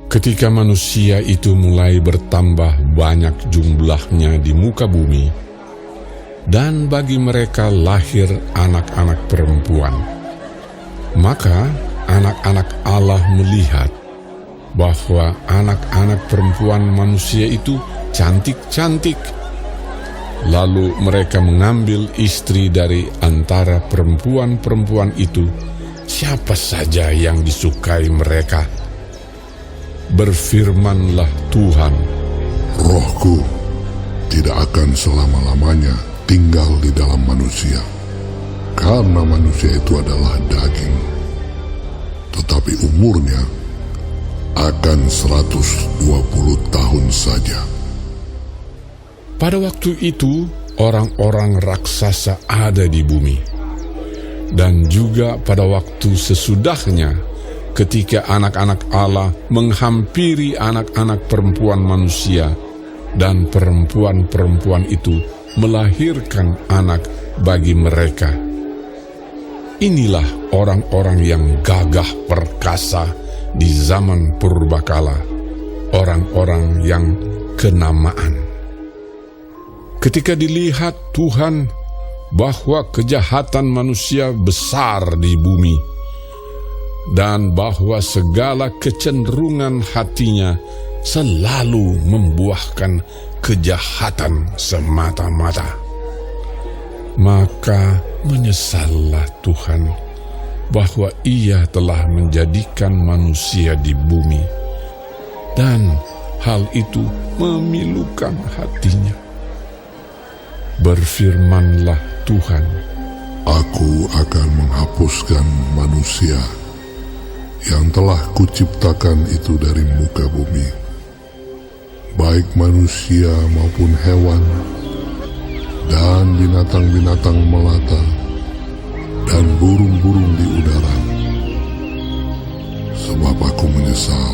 Ketika manusia itu mulai bertambah banyak jumlahnya di muka bumi, dan bagi mereka lahir anak-anak perempuan, maka anak-anak Allah melihat bahwa anak-anak perempuan manusia itu cantik-cantik. Lalu mereka mengambil istri dari antara perempuan-perempuan itu, siapa saja yang disukai mereka. Berfirmanlah Tuhan, Rohku tidak akan selama-lamanya tinggal di dalam manusia, karena manusia itu adalah daging, tetapi umurnya akan 120 tahun saja. Pada waktu itu, orang-orang raksasa ada di bumi. Dan juga pada waktu sesudahnya, ketika anak-anak Allah menghampiri anak-anak perempuan manusia, dan perempuan-perempuan itu melahirkan anak bagi mereka. Inilah orang-orang yang gagah perkasa di zaman purbakala, orang-orang yang kenamaan. Ketika dilihat Tuhan bahwa kejahatan manusia besar di bumi, dan bahwa segala kecenderungan hatinya selalu membuahkan kejahatan semata-mata, maka menyesallah Tuhan bahwa Ia telah menjadikan manusia di bumi, dan hal itu memilukan hatinya. Berfirmanlah Tuhan, Aku akan menghapuskan manusia yang telah kuciptakan itu dari muka bumi, baik manusia maupun hewan, dan binatang-binatang melata, dan burung-burung di udara. Sebab aku menyesal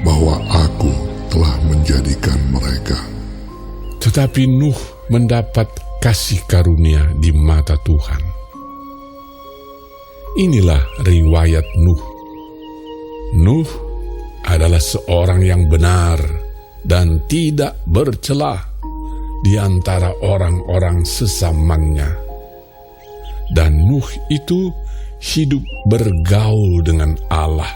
bahwa aku telah menjadikan mereka. tetapi Nuh mendapat kasih karunia di mata Tuhan. Inilah riwayat Nuh. Nuh adalah seorang yang benar dan tidak bercela di antara orang-orang sesamanya. Dan Nuh itu hidup bergaul dengan Allah.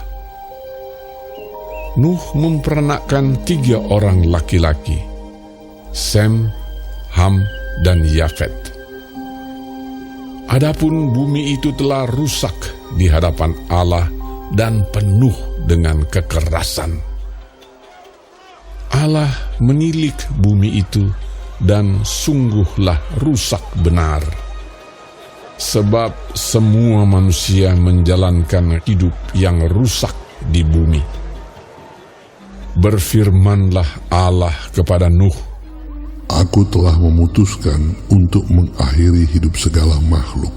Nuh mempernakkan 3 orang laki-laki, Sem, Ham, dan Yafet. Adapun bumi itu telah rusak di hadapan Allah dan penuh dengan kekerasan. Allah menilik bumi itu dan sungguhlah rusak benar. Sebab semua manusia menjalankan hidup yang rusak di bumi. Berfirmanlah Allah kepada Nuh, Aku telah memutuskan untuk mengakhiri hidup segala makhluk,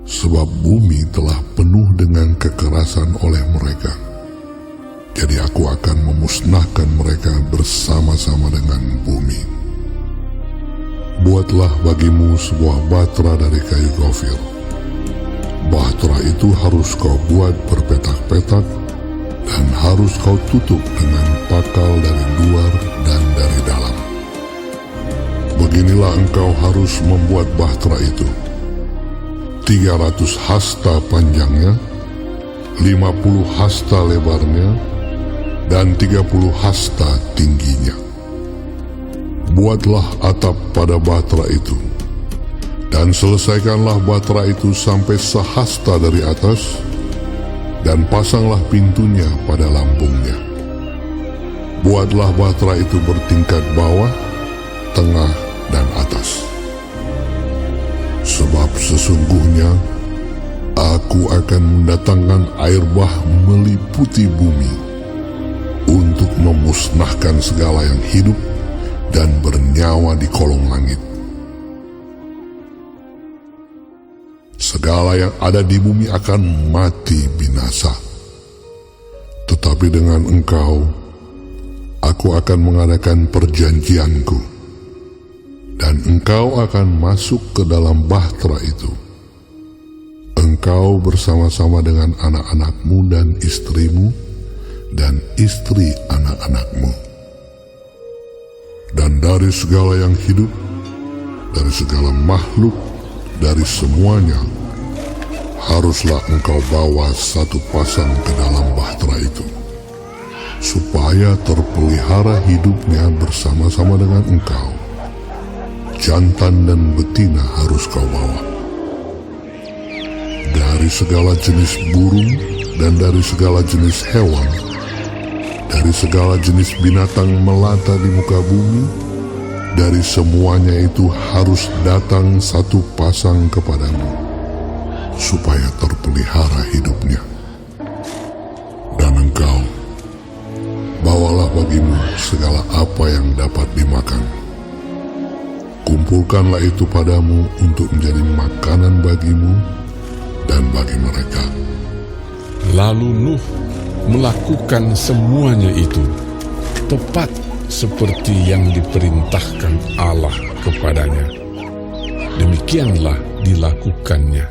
sebab bumi telah penuh dengan kekerasan oleh mereka. Jadi aku akan memusnahkan mereka bersama-sama dengan bumi. Buatlah bagimu sebuah batra dari kayu gofir. Batra itu harus kau buat berpetak-petak dan harus kau tutup dengan pakal dari luar dan dari dalam. Beginilah engkau harus membuat bahtera itu. 300 hasta panjangnya, 50 hasta lebarnya, dan 30 hasta tingginya. Buatlah atap pada bahtera itu, dan selesaikanlah bahtera itu sampai sehasta dari atas, dan pasanglah pintunya pada lambungnya. Buatlah bahtera itu bertingkat bawah, tengah, dan atas. Sebab sesungguhnya aku akan mendatangkan air bah meliputi bumi untuk memusnahkan segala yang hidup dan bernyawa di kolong langit. Segala yang ada di bumi akan mati binasa. Tetapi dengan engkau, aku akan mengadakan perjanjianku, dan engkau akan masuk ke dalam bahtera itu. Engkau bersama-sama dengan anak-anakmu dan istrimu, dan istri anak-anakmu. Dan dari segala yang hidup, dari segala makhluk, dari semuanya, haruslah engkau bawa satu pasang ke dalam bahtera itu, supaya terpelihara hidupnya bersama-sama dengan engkau. Jantan dan betina harus kau bawa. Dari segala jenis burung dan dari segala jenis hewan, dari segala jenis binatang melata di muka bumi, dari semuanya itu harus datang satu pasang kepadamu, supaya terpelihara hidupnya. Dan engkau, bawalah bagimu segala apa yang dapat dimakan. Kumpulkanlah itu padamu untuk menjadi makanan bagimu dan bagi mereka. Lalu Nuh melakukan semuanya itu tepat seperti yang diperintahkan Allah kepadanya. Demikianlah dilakukannya.